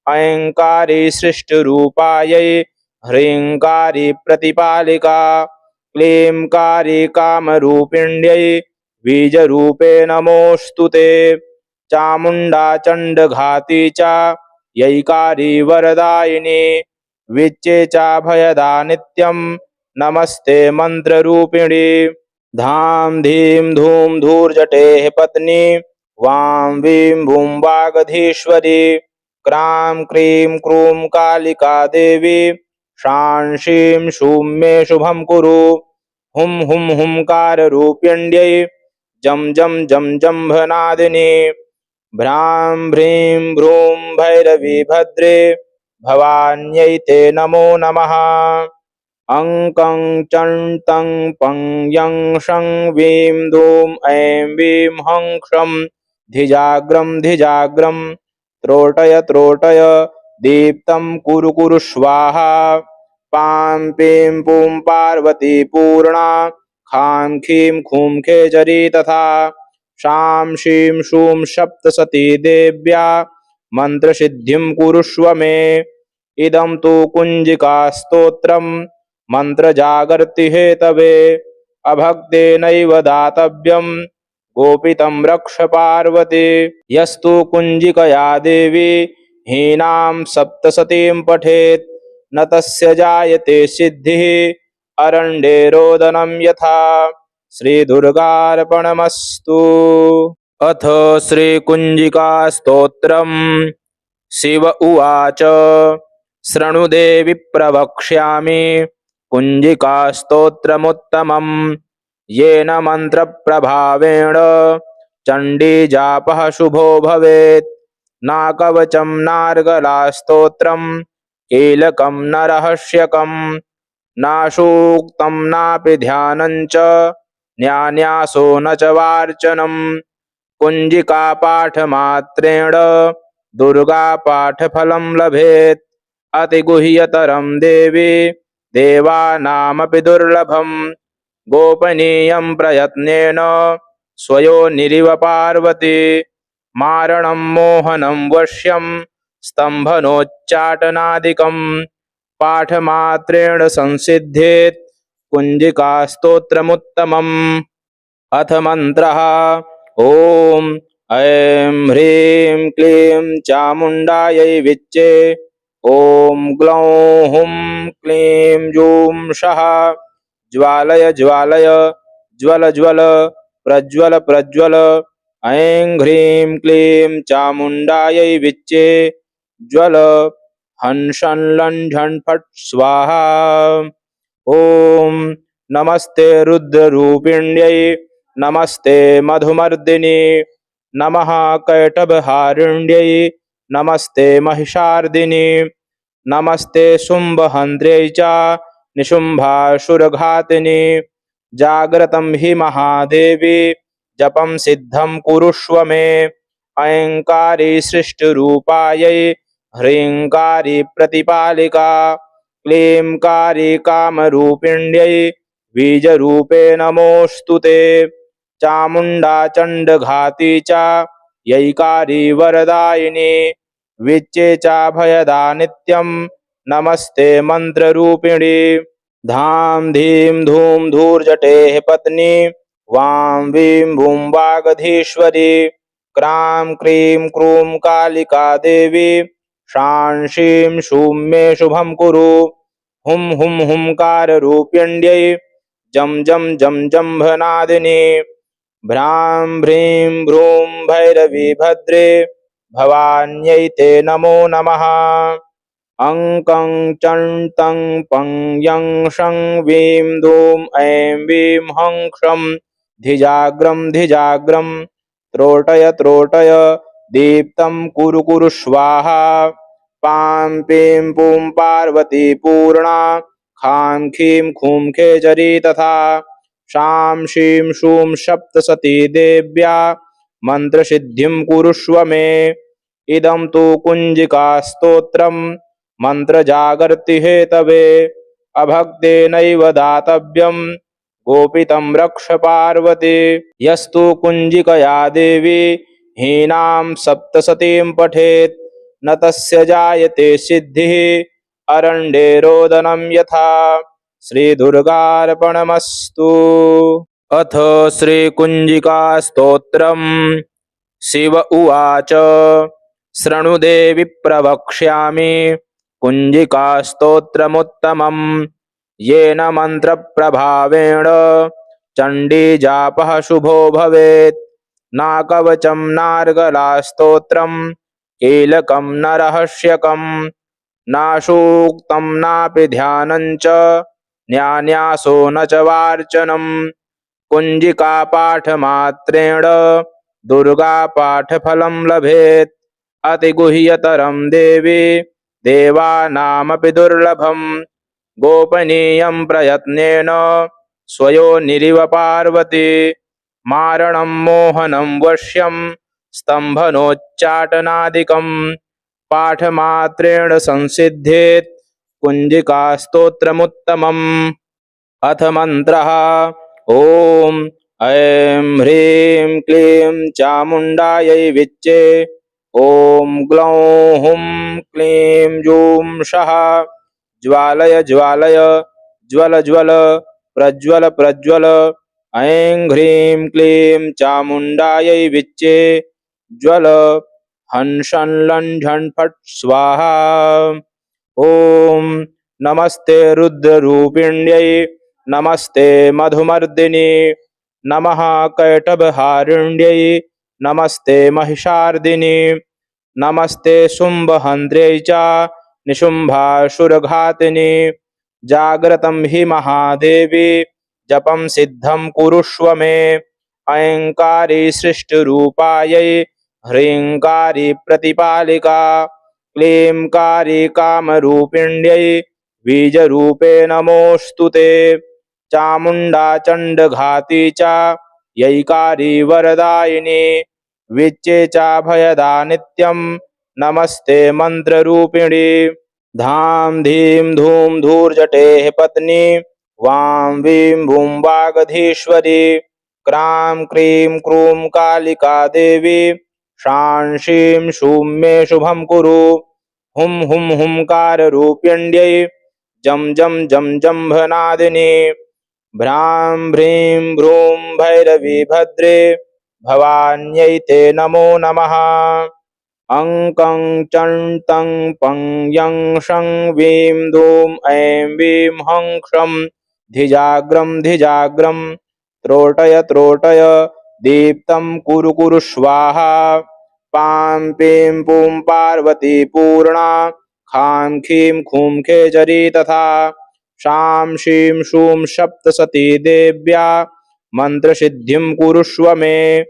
ऐङ्कारी सृष्टिरूपायै ह्रीङ्कारी प्रतिपालिका क्लींकारी कामरूपिण्यै बीजरूपे नमोऽस्तु ते। चामुण्डा चण्डघाती च यैकारी वरदायिनी विच्चे च भयदा नित्यं नमस्ते मन्त्ररूपिणी। धां धीं धूं धूर्जटेः पत्नी वां वीं भूं वागधीश्वरी क्रां क्रीं क्रूं कालिका देवी शां शीं शूं मे शुभं कुरु। हुं हुं हुंकाररूपिण्यै जं जं जं जम्भनादिनी भ्रां भ्रीं भ्रूं भैरवी भद्रे भवान्यै ते नमो नमः। अङ्कं चं तं पं यं शं वीं दूं ऐं वीं हं क्षं धिजाग्रं धिजाग्रं त्रोटय त्रोटय दीप्तं कुरु कुरु स्वाहा। पां पीं पूं पार्वती पूर्णा खां खीं खूं खेचरी तथा शां शीं शूं सप्तसती देव्या मन्त्रसिद्धिं कुरुष्व मे। इदं तु कुञ्जिकास्तोत्रं मन्त्रजागर्ति हेतवे अभक्तेनैव दातव्यं गोपितं रक्ष पार्वती। यस्तु कुञ्जिकया देवी हीनां सप्तसतीं पठेत् न तस्य जायते सिद्धिः अरण्ये रोदनं यथा। श्रीदुर्गार्पणमस्तु। अथ श्रीकुञ्जिकास्तोत्रम्। शिव उवाच शृणुदेवि प्रवक्ष्यामि कुञ्जिकास्तोत्रमुत्तमम् येन मन्त्रप्रभावेण चण्डीजापः शुभो भवेत्। न कवचं नार्गलास्तोत्रं कीलकं न रहस्यकं न सूक्तं नापि ध्यानं च न्यान्यासो न च वार्चनं। कुञ्जिकापाठमात्रेण दुर्गापाठफलं लभेत्। अतिगुह्यतरं देवी देवानामपि दुर्लभं गोपनीयं प्रयत्नेन स्वयोनिरिव पार्वती। मारणं मोहनं वश्यं स्तम्भनोच्चाटनादिकं पाठमात्रेण संसिद्धेत् कुञ्जिकास्तोत्रमुत्तमम्। अथ मन्त्रः। ॐ ऐं ह्रीं क्लीं चामुण्डायै विच्चे। ॐ ग्लौं हुं क्लीं जूं सः ज्वालय ज्वालय ज्वल ज्वल प्रज्वल प्रज्वल। ऐं ह्रीं क्लीं चामुण्डायै विच्चे ज्वल हंसं लंझन् फट् स्वाहा। ॐ नमस्ते रुद्ररूपिण्यै नमस्ते मधुमर्दिनी नमः कैटभहारिण्यै नमस्ते महिषार्दिनी नमस्ते शुम्भहन्त्र्यै च निशुम्भासुरघातिनी। जाग्रतं हि महादेवी जपं सिद्धं कुरुष्व मे। ऐङ्कारी सृष्टिरूपायै ह्रीङ्कारी प्रतिपालिका क्लींकारी कामरूपिण्यै बीजरूपे नमोऽस्तु ते। चामुण्डा चण्डघाती च यैकारी वरदायिनी विच्चे च भयदा नित्यं नमस्ते मन्त्ररूपिणी। धां धीं धूं धूर्जटेः पत्नी वां वीं भूं वागधीश्वरी क्रां क्रीं क्रूं कालिका देवी शां शीं शूं मे शुभं कुरु। हुं हुं हुंकाररूपिण्यै जं जं जं जम्भनादिनी भ्रां भ्रीं भ्रूं भैरवी भद्रे भवान्यै ते नमो नमः। अङ्कं चं तं पं यं शं वीं दूं ऐं वीं हं क्षं धिजाग्रं धिजाग्रं त्रोटय त्रोटय दीप्तं कुरु कुरु स्वाहा। पां पीं पूं पार्वती पूर्णा खां खीं खूं खेचरी तथा शां शीं शूं सप्तसती देव्या मन्त्रसिद्धिं कुरुष्व मे। इदं तु कुञ्जिकास्तोत्रम् मन्त्रजागर्ति हेतवे अभक्तेनैव दातव्यं गोपितं रक्ष पार्वती। यस्तु कुञ्जिकया देवी हीनां सप्तशतीं पठेत् न तस्य जायते सिद्धिः अरण्ये रोदनं यथा। श्रीदुर्गार्पणमस्तु। अथ श्रीकुञ्जिकास्तोत्रम्। शिव उवाच शृणुदेवि प्रवक्ष्यामि कुञ्जिकास्तोत्रमुत्तमम् येन मन्त्रप्रभावेण चण्डीजापः शुभो भवेत्। न कवचं नार्गलास्तोत्रं कीलकं न रहस्यकं न सूक्तं नापि ध्यानञ्च न्यान्यासो न च वार्चनं। कुञ्जिकापाठमात्रेण दुर्गापाठफलं लभेत्। अतिगुह्यतरं देवी देवानामपि दुर्लभम् गोपनीयं प्रयत्नेन स्वयोनिरिव पार्वती। मारणं मोहनं वश्यं स्तम्भनोच्चाटनादिकं पाठमात्रेण संसिद्धेत् कुञ्जिकास्तोत्रमुत्तमम्। अथ मन्त्रः। ॐ ऐं ह्रीं क्लीं चामुण्डायै विच्चे। ॐ ग्लौं हुं क्लीं जूं सः ज्वालय ज्वालय ज्वल ज्वल प्रज्वल प्रज्वल। ऐं ह्रीं क्लीं चामुण्डायै विच्चे ज्वल हंसं लं झं फट् स्वाहा। ॐ नमस्ते रुद्ररूपिण्यै नमस्ते मधुमर्दिनी नमः कैटभहारिण्यै नमस्ते महिषार्दिनी नमस्ते शुम्भहन्त्र्यै च निशुम्भासुरघातिनी। जाग्रतं हि महादेवी जपं सिद्धं कुरुष्व मे। ऐङ्कारी सृष्टिरूपायै ह्रीङ्कारी प्रतिपालिका क्लींकारी कामरूपिण्यै बीजरूपे नमोऽस्तु ते। चामुण्डा चण्डघाती च यैकारी वरदायिनी विच्चे चाभयदा नित्यं नमस्ते मन्त्ररूपिणी। धां धीं धूं धूर्जटेः पत्नी वां वीं भूं वागधीश्वरी क्रां क्रीं क्रूं कालिका देवी शां शीं शूं मे शुभं कुरु। हुं हुं हुंकाररूपिण्यै जं जं जं जम्भनादिनी भ्रां भ्रीं भ्रूं भैरवी भद्रे भवान्यै ते नमो नमः। अङ्कं चं तं पं यं शं वीं दूं ऐं वीं हं क्षं धिजाग्रं धिजाग्रं त्रोटय त्रोटय दीप्तं कुरु कुरु स्वाहा। पां पीं पूं पार्वती पूर्णा खां खीं खूं खेचरी तथा शां शीं शूं सप्तसती देव्या मन्त्रसिद्धिं कुरुष्व मे।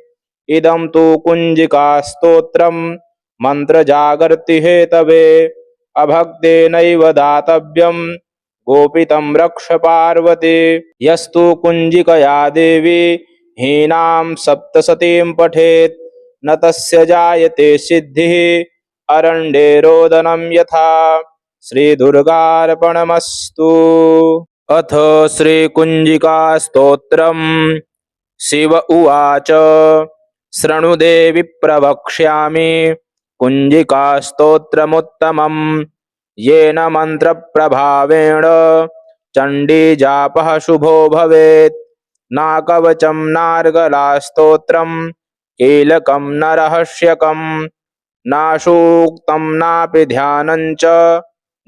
इदं तु कुञ्जिकास्तोत्रम् मन्त्रजागर्ति हेतवे अभक्तेनैव दातव्यं गोपितं रक्ष पार्वती। यस्तु कुञ्जिकया देवी हीनां सप्तशतीं पठेत् न तस्य जायते सिद्धिः अरण्ये रोदनं यथा। श्रीदुर्गार्पणमस्तु। अथ श्रीकुञ्जिकास्तोत्रम्। शिव उवाच शृणुदेवि प्रवक्ष्यामि कुञ्जिकास्तोत्रमुत्तमम् येन मन्त्रप्रभावेण चण्डीजापः शुभो भवेत्। न कवचं नार्गलास्तोत्रं कीलकं न रहस्यकं न सूक्तं नापि ध्यानञ्च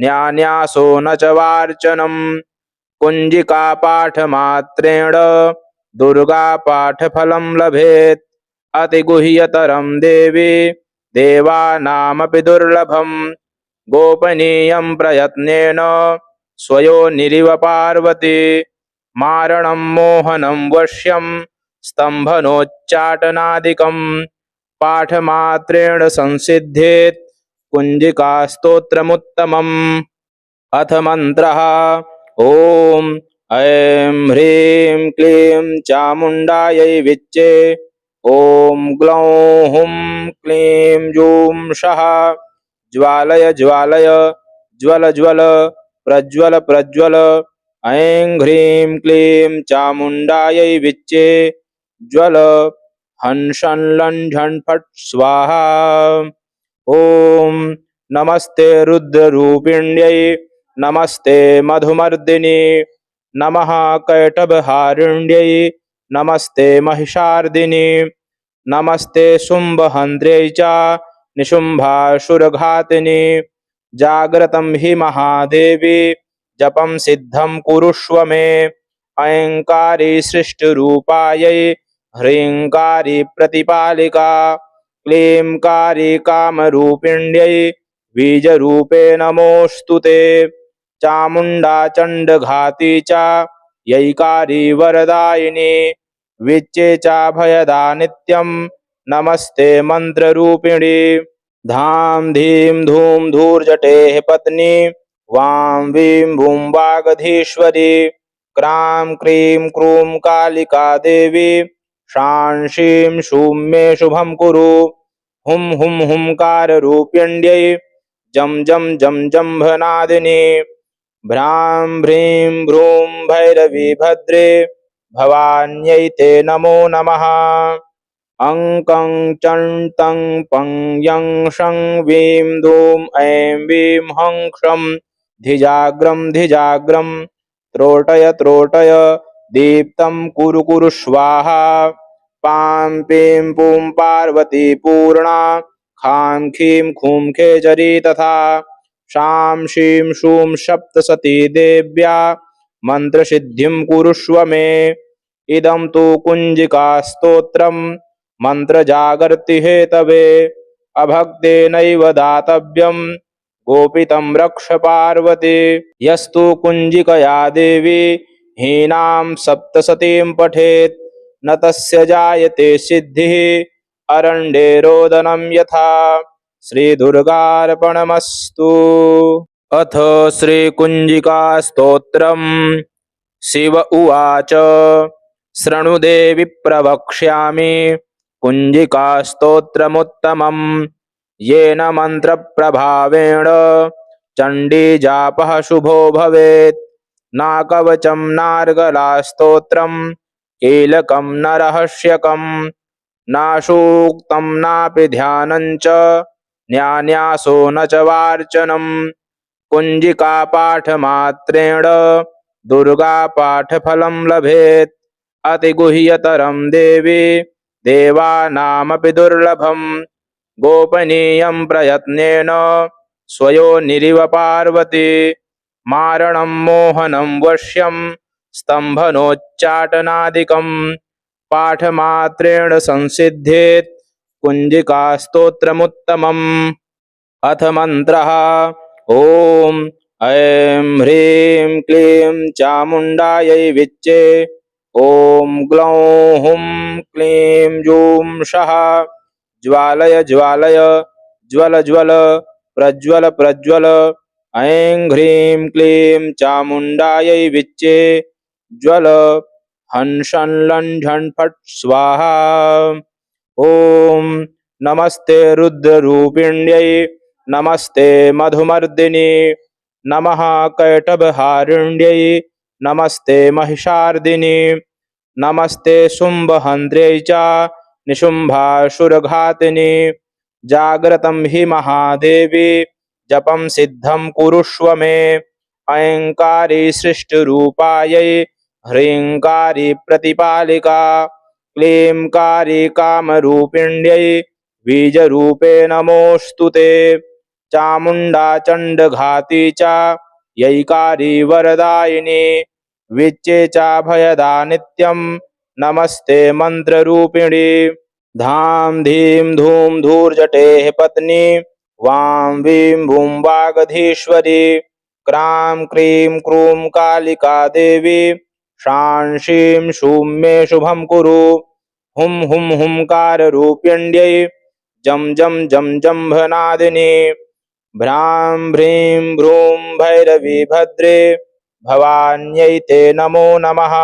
न्यान्यासो न च वार्चनम् कुञ्जिकापाठमात्रेण दुर्गापाठफलं लभेत् अतिगुह्यतरं देवी देवानामपि दुर्लभम् गोपनीयं प्रयत्नेन स्वयोनिरिव पार्वती मारणं मोहनं वश्यं स्तम्भनोच्चाटनादिकम् पाठमात्रेण संसिद्धेत् कुञ्जिकास्तोत्रमुत्तमम् अथ मन्त्रः ॐ ऐं ह्रीं क्लीं चामुण्डायै विच्चे ॐ ग्लौं हुं क्लीं जूं सः ज्वालय ज्वालय ज्वल ज्वल प्रज्वल प्रज्वल ऐं ह्रीं क्लीं चामुण्डायै विच्चे ज्वल हंसन लंझन फट् स्वाहा ॐ नमस्ते रुद्ररूपिण्यै नमस्ते मधुमर्दिनी नमः कैटभहारिण्यै नमस्ते महिषार्दिनी नमस्ते शुम्भहन्त्र्यै च निशुम्भासुरघातिनी जाग्रतं हि महादेवी जपं सिद्धं कुरुष्व मे ऐङ्कारी सृष्टिरूपायै ह्रीङ्कारी प्रतिपालिका क्लींकारी कामरूपिण्यै बीजरूपे नमोऽस्तु ते चामुण्डा चण्डघाती च यैकारी वरदायिनी विच्चे च भयदा नित्यं नमस्ते मन्त्ररूपिणी धाम धीम धूम धूर्जटेः पत्नी वां वीं भूं वागधीश्वरी क्रां क्रीं क्रूं कालिका देवी शां शीं शूं मे शुभं कुरु हुं हुं हुंकाररूपिण्यै जं जं जं जम्भनादिनी भ्रां भ्रीं भ्रूं भैरवी भद्रे भवान्यै ते नमो नमः अंकं चं तं पं यं शं वीं धूं ऐं वीं हं क्षं धिजाग्रं त्रोटय त्रोटय दीप्तं कुरु कुरु स्वाहा पां पीं पूं पार्वती पूर्णा खां खीं खूं खेचरी तथा शां शीं शूं सप्तसती देव्या मन्त्रसिद्धिं कुरुष्व मे इदं तु कुञ्जिकास्तोत्रं मन्त्रजागर्ति हेतवे अभक्तेनैव दातव्यं गोपितं रक्ष पार्वती यस्तु कुञ्जिकया देवी हीनां सप्तसतीं पठेत् न तस्य जायते सिद्धिः अरण्ये रोदनं यथा श्रीदुर्गार्पणमस्तु। अथ श्रीकुञ्जिकास्तोत्रम् शिव उवाच शृणुदेवि प्रवक्ष्यामि कुञ्जिकास्तोत्रमुत्तमम् येन मन्त्रप्रभावेण चण्डीजापः शुभो भवेत् न कवचं नार्गलास्तोत्रं कीलकं न रहस्यकं न सूक्तं नापि ध्यानं च न्यान्यासो न च वार्चनम् कुञ्जिकापाठमात्रेण दुर्गापाठफलं लभेत् अतिगुह्यतरं देवी देवानामपि दुर्लभम् गोपनीयं प्रयत्नेन स्वयोनिरिव पार्वती मारणं मोहनं वश्यं स्तम्भनोच्चाटनादिकम् पाठमात्रेण संसिद्धेत् कुञ्जिकास्तोत्रमुत्तमम् अथ मन्त्रः ॐ ऐं ह्रीं क्लीं चामुण्डायै विच्चे ॐ ग्लौं हुं क्लीं जूं सः ज्वालय ज्वालय ज्वल ज्वल प्रज्वल प्रज्वल ऐं ह्रीं क्लीं चामुण्डायै विच्चे ज्वल हंसन लंझन फट् स्वाहा ॐ नमस्ते रुद्ररूपिण्यै नमस्ते मधुमर्दिनी नमः कैटभहारिण्यै नमस्ते महिषार्दिनी नमस्ते शुम्भहन्त्र्यै च निशुम्भासुरघातिनी जाग्रतं हि महादेवी जपं सिद्धं कुरुष्व मे ऐङ्कारी सृष्टिरूपायै ह्रीङ्कारी प्रतिपालिका क्लींकारी कामरूपिण्यै बीजरूपे नमोऽस्तु ते चामुण्डा चण्डघाती च यैकारी वरदायिनी विच्चे चाभयदा नित्यं नमस्ते मन्त्ररूपिणी धाम धीम धूम धूर्जटेः पत्नी वां वीं भूं वागधीश्वरी क्रां क्रीं क्रूं कालिका देवी शां शीं शूं मे शुभं कुरु हुं हुं हुंकाररूपिण्यै जं जं जं जम्भनादिनी भ्रां भ्रीं भ्रूं भैरवी भद्रे भवान्यै ते नमो नमः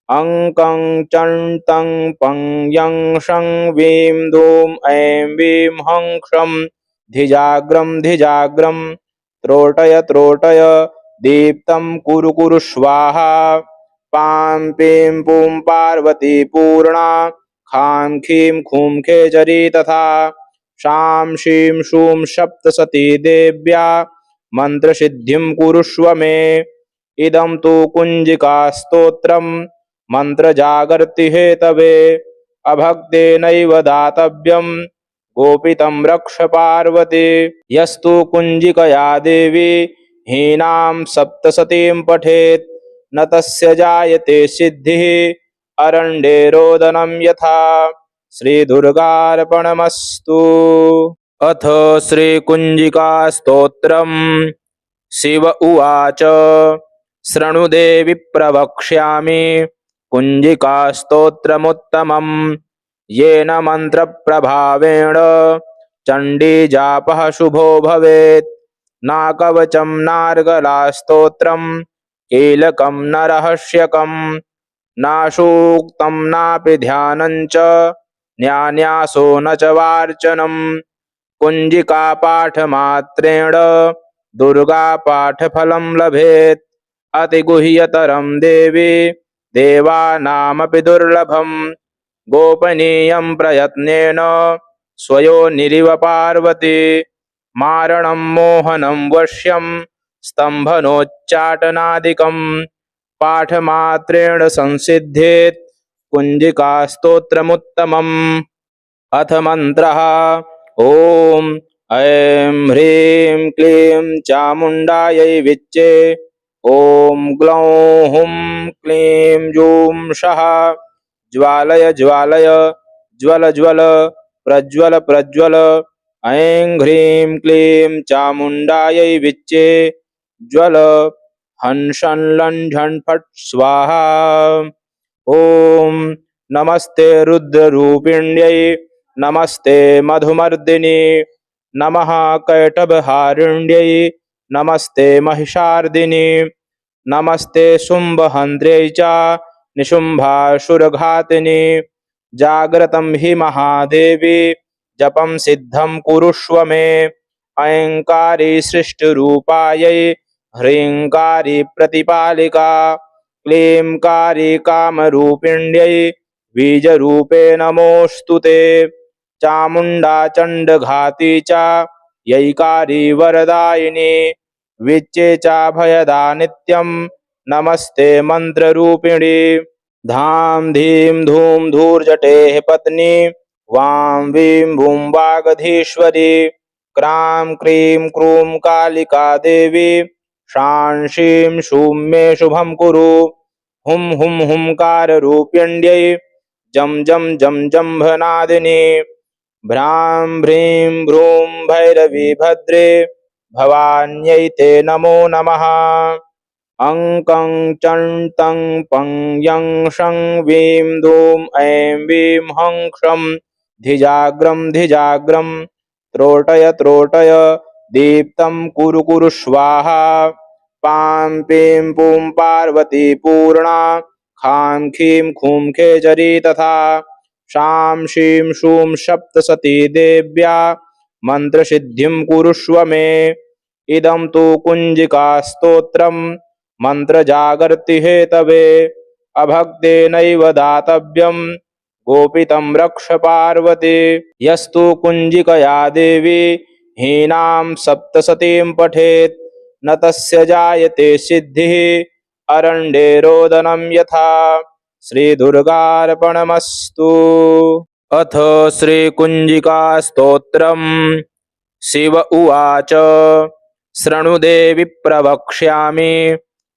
अंकं चं तं पं यं शं वीं धूं ऐं वीं हं क्षं धिजाग्रं त्रोटय त्रोटय दीप्तं कुरु कुरु स्वाहा पां पीं पूं पार्वती पूर्णा खां खीं खूं खेचरी तथा शां शीं शूं सप्तसती देव्या मन्त्रसिद्धिं कुरुष्व मे इदं तु कुञ्जिका स्तोत्रम् मन्त्रजागर्ति हेतवे अभक्तेनैव दातव्यं गोपितं रक्ष पार्वती यस्तु कुञ्जिकया देवी हीनां सप्तसतीं पठेत् न तस्य जायते सिद्धिः अरण्ये रोदनं यथा श्रीदुर्गार्पणमस्तु। अथ श्रीकुञ्जिका स्तोत्रम्। शिव उवाच शृणुदेवि प्रवक्ष्यामि कुञ्जिकास्तोत्रमुत्तमम् येन मन्त्रप्रभावेण चण्डीजापः शुभो भवेत् न कवचं नार्गलास्तोत्रं कीलकं न रहस्यकं न सूक्तं नापि ध्यानं च न्यान्यासो न च वार्चनं कुञ्जिकापाठमात्रेण दुर्गापाठफलं लभेत् अतिगुह्यतरं देवी देवानामपि दुर्लभम् गोपनीयं प्रयत्नेन स्वयोनिरिव पार्वती मारणं मोहनं वश्यं स्तम्भनोच्चाटनादिकं पाठमात्रेण संसिद्धेत् कुञ्जिकास्तोत्रमुत्तमम्। अथ मन्त्रः ॐ ऐं ह्रीं क्लीं चामुण्डायै विच्चे ॐ ग्लौं हुं क्लीं जूं सः ज्वालय ज्वालय ज्वल ज्वल प्रज्वल प्रज्वल ऐं ह्रीं क्लीं चामुण्डायै विच्चे ज्वल हंसन लंझन फट् स्वाहा ॐ नमस्ते रुद्ररूपिण्यै नमस्ते मधुमर्दिनी नमः कैटभहारिण्यै नमस्ते महिषार्दिनी नमस्ते शुम्भहन्त्र्यै च निशुम्भासुरघातिनी जाग्रतं हि महादेवी जपं सिद्धं कुरुष्व मे ऐङ्कारी सृष्टिरूपायै ह्रीङ्कारी प्रतिपालिका क्लींकारी कामरूपिण्यै बीजरूपे नमोऽस्तु ते चामुण्डा चण्डघाती च यैकारी वरदायिनी विच्चे चाभयदा नित्यं नमस्ते मन्त्ररूपिणी धाम धीम धूम धूर्जटेः पत्नी वां वीं भूं वागधीश्वरी क्रां क्रीं क्रूं कालिका देवी शां शीं शूं मे शुभं कुरु हुं हुं हुंकाररूपिण्यै जं जं जं जम्भनादिनी भ्रां भ्रीं भ्रूं भैरवी भद्रे भवान्यै ते नमो नमः अंकं चं तं पं यं शं वीं धूं ऐं वीं हं क्षं धिजाग्रं त्रोटय त्रोटय दीप्तं कुरु कुरु स्वाहा पां पीं पूं पार्वती पूर्णा खां खीं खूं खेचरी तथा शां शीं शूं सप्तसती देव्या मन्त्रसिद्धिं कुरुष्व मे इदं तु कुञ्जिका स्तोत्रम् मन्त्रजागर्ति हेतवे अभक्तेनैव दातव्यं गोपितं रक्ष पार्वती यस्तु कुञ्जिकया देवी हीनां सप्तसतीं पठेत् न तस्य जायते सिद्धिः अरण्ये रोदनं यथा श्रीदुर्गार्पणमस्तु। अथ श्रीकुञ्जिका स्तोत्रम्। शिव उवाच शृणुदेवि प्रवक्ष्यामि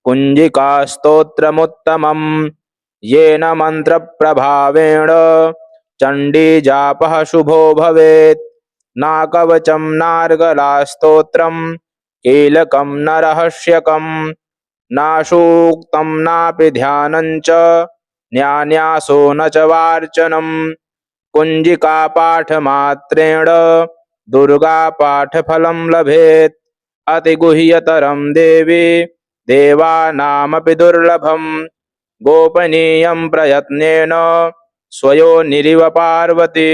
कुञ्जिकास्तोत्रमुत्तमम् येन मन्त्रप्रभावेण चण्डीजापः शुभो भवेत्। न कवचं नार्गलास्तोत्रं कीलकं न रहस्यकं न सूक्तं नापि ध्यानं च न्यान्यासो न च वार्चनम्। कुञ्जिकापाठमात्रेण दुर्गापाठफलं लभेत्। अतिगुह्यतरं देवी देवानामपि दुर्लभम्। गोपनीयं प्रयत्नेन स्वयोनिरिव पार्वती।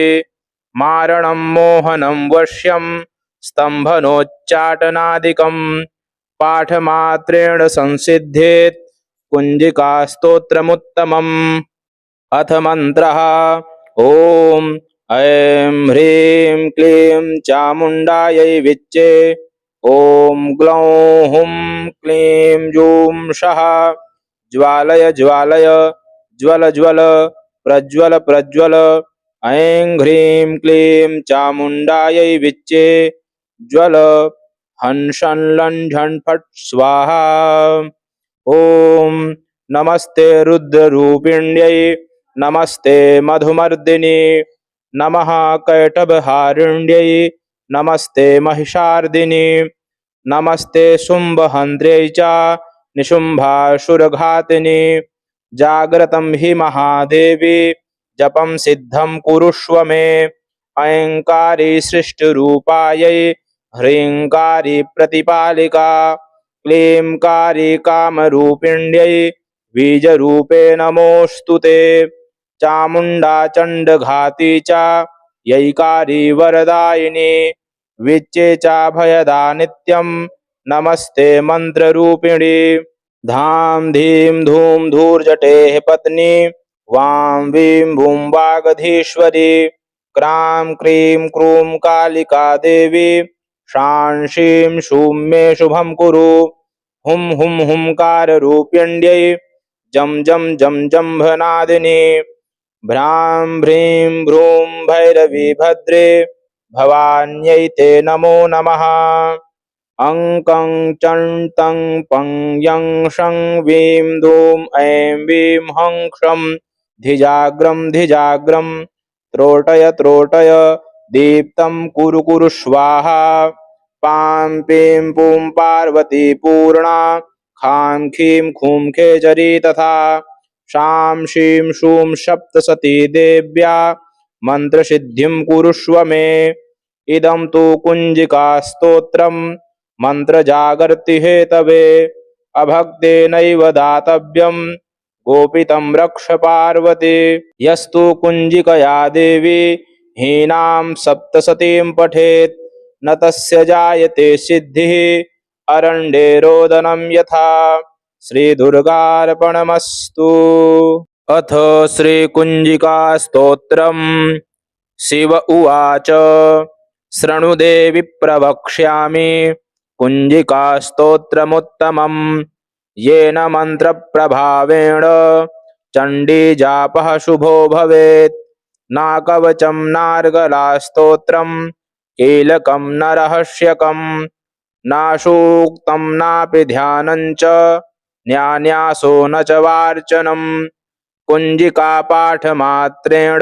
मारणं मोहनं वश्यं स्तम्भनोच्चाटनादिकम्। पाठमात्रेण संसिद्धेत् कुञ्जिकास्तोत्रमुत्तमम्। अथ मन्त्रः ॐ ऐं ह्रीं क्लीं चामुण्डायै विच्चे। ॐ ग्लौं हुं क्लीं जूं सः ज्वालय ज्वालय ज्वल ज्वल प्रज्वल प्रज्वल। ऐं ह्रीं क्लीं चामुण्डायै विच्चे ज्वल हंसं लण्ठन् फट् स्वाहा। ॐ नमस्ते रुद्ररूपिण्यै नमस्ते मधुमर्दिनी नमः कैटभहारिण्यै नमस्ते महिषार्दिनी नमस्ते शुम्भहन्त्र्यै च निशुम्भासुरघातिनी। जाग्रतं हि महादेवी जपं सिद्धं कुरुष्व मे। ऐङ्कारी सृष्टिरूपायै ह्रीङ्कारी प्रतिपालिका क्लींकारी कामरूपिण्यै बीजरूपे नमोऽस्तु ते। चामुण्डा चण्डघाती च यैकारी वरदायिनी विच्चे चाभयदा नित्यं नमस्ते मन्त्ररूपिणी। धां धीं धूं धूर्जटेः पत्नी वां वीं भूं वागधीश्वरी। क्रां क्रीं क्रूं कालिका देवी शां शीं शूं मे शुभं कुरु। हुं हुं हुंकाररूपिण्यै जं जं जं जम्भनादिनी। भ्रां भ्रीं भ्रूं भैरवी भद्रे भवान्यै ते नमो नमः। अङ्कं चं तं पं यं शं वीं दूं ऐं वीं हं क्षं धिजाग्रं धिजाग्रं त्रोटय त्रोटय दीप्तं कुरु कुरु स्वाहा। पां पीं पूं पार्वती पूर्णा खां खीं खूं खेचरी तथा। शां शीं शूं सप्तसती देव्या मन्त्रसिद्धिं कुरुष्व मे। इदं तु कुञ्जिकास्तोत्रं मन्त्रजागर्ति हेतवे अभक्तेनैव दातव्यं गोपितं रक्ष पार्वती। यस्तु कुञ्जिकया देवी हीनां सप्तसतीं पठेत् न तस्य जायते सिद्धिः अरण्ये रोदनं यथा। श्रीदुर्गार्पणमस्तु। अथ श्रीकुञ्जिकास्तोत्रम्। शिव उवाच शृणुदेवि प्रवक्ष्यामि कुञ्जिकास्तोत्रमुत्तमम् येन मन्त्रप्रभावेण चण्डीजापः शुभो भवेत्। न कवचं नार्गलास्तोत्रं कीलकं न रहस्यकं न सूक्तं नापि ध्यानं च न्यान्यासो न च वार्चनम्। कुञ्जिकापाठमात्रेण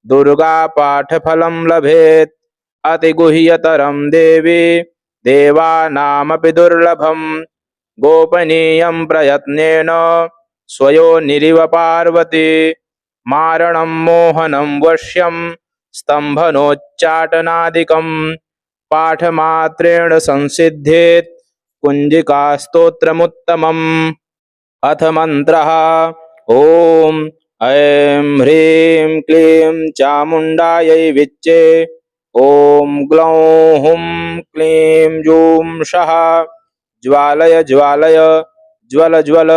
दुर्गापाठफलं लभेत्। अतिगुह्यतरं देवी देवानामपि दुर्लभम्। गोपनीयं प्रयत्नेन स्वयोनिरिव पार्वती। मारणं मोहनं वश्यं स्तम्भनोच्चाटनादिकम्। पाठमात्रेण संसिद्धेत् कुञ्जिकास्तोत्रमुत्तमम्। अथ मन्त्रः ॐ ऐं ह्रीं क्लीं चामुण्डायै विच्चे। ॐ ग्लौं हुं क्लीं जूं सः ज्वालय ज्वालय ज्वल ज्वल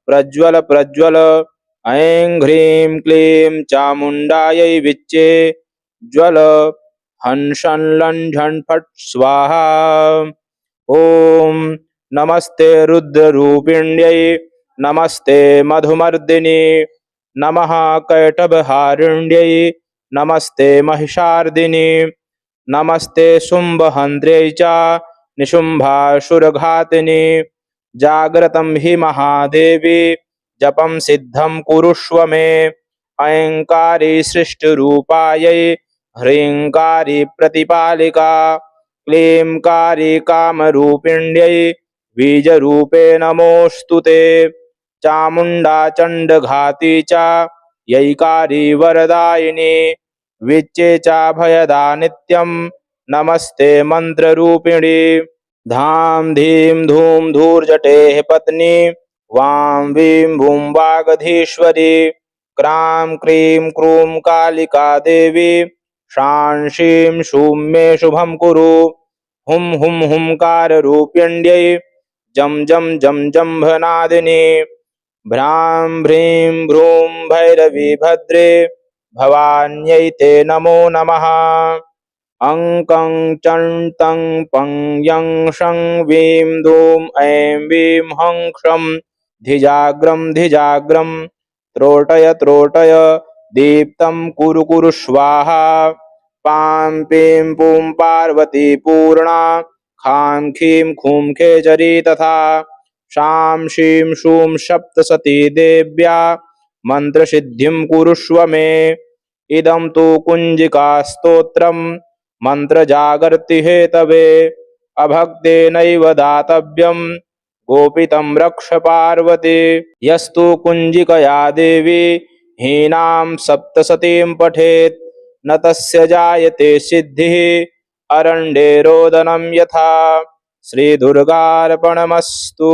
प्रज्वल प्रज्वल। ऐं ह्रीं क्लीं चामुण्डायै विच्चे ज्वल हंसं लण्ठन् फट् स्वाहा। ॐ नमस्ते रुद्ररूपिण्यै नमस्ते मधुमर्दिनी नमः कैटभहारिण्यै नमस्ते महिषार्दिनी नमस्ते शुम्भहन्त्र्यै च निशुम्भासुरघातिनि जाग्रतं हि महादेवी जपं सिद्धं कुरुष्व मे ऐङ्कारी सृष्टिरूपायै ह्रीङ्कारी प्रतिपालिका क्लींकारी कामरूपिण्यै बीजरूपे नमोऽस्तु ते चामुण्डा चण्डघाती च यैकारी वरदायिनी विच्चे चाभयदा नित्यं नमस्ते मन्त्ररूपिणी धाम धीम धूम धूर्जटेः पत्नी वां वीं भूं वागधीश्वरी क्रां क्रीं क्रूं कालिका देवी शां शीं शूं मे शुभं कुरु हुं हुं हुंकाररूपिण्यै जं जं जं जम्भनादिनी भ्रां भ्रीं भ्रूं भैरवी भद्रे भवान्यै ते नमो नमः अंकं चं तं पं यं शं वीं दूं ऐं वीं हं क्षं धिजाग्रं त्रोटय त्रोटय दीप्तं कुरु कुरु स्वाहा पां पीं पूं पार्वती पूर्णा खां खीं खूं खेचरी तथा शां शीं शूं सप्तसती देव्या मन्त्रसिद्धिं कुरुष्व मे इदं तु कुञ्जिका स्तोत्रम् मन्त्रजागर्ति हेतवे अभक्तेनैव दातव्यं गोपितं रक्ष पार्वती यस्तु कुञ्जिकया देवी हीनां सप्तसतीं पठेत् न तस्य जायते सिद्धिः अरण्ये रोदनं यथा श्रीदुर्गार्पणमस्तु।